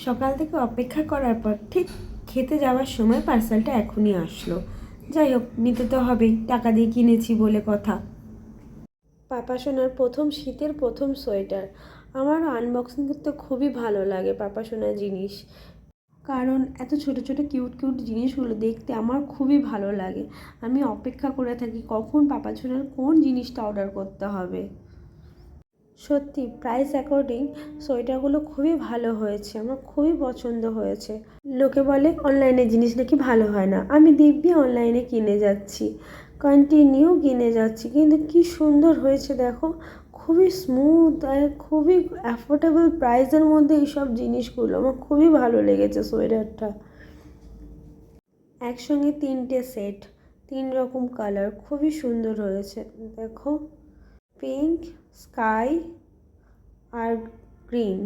সকাল থেকে অপেক্ষা করার পর ঠিক খেতে যাওয়ার সময় পার্সেলটা এখনই আসলো। যাই হোক, নিতে তো হবেই, টাকা দিয়ে কিনেছি বলে কথা। পাপা সোনার প্রথম শীতের প্রথম সোয়েটার। আমারও আনবক্সিং করতে খুবই ভালো লাগে পাপা সোনার জিনিস, কারণ এত ছোট ছোট কিউট কিউট জিনিসগুলো দেখতে আমার খুবই ভালো লাগে। আমি অপেক্ষা করে থাকি কখন পাপা সোনার কোন জিনিসটা অর্ডার করতে হবে। সত্যি প্রাইস অ্যাকর্ডিং সোয়েটারগুলো খুবই ভালো হয়েছে, আমার খুবই পছন্দ হয়েছে। লোকে বলে অনলাইনে জিনিস নাকি ভালো হয় না, আমি দিব্যি অনলাইনে কিনে যাচ্ছি, কন্টিনিউ কিনে যাচ্ছি, কিন্তু কি সুন্দর হয়েছে দেখো। খুবই স্মুথ আর খুবই অ্যাফোর্ডেবল প্রাইসের মধ্যে এইসব জিনিসগুলো আমার খুবই ভালো লেগেছে সোয়েটারটা। একসঙ্গে 3টে সেট, 3 রকম কালার, খুবই সুন্দর হয়েছে দেখো, পিঙ্ক, স্কাই আর গ্রিন।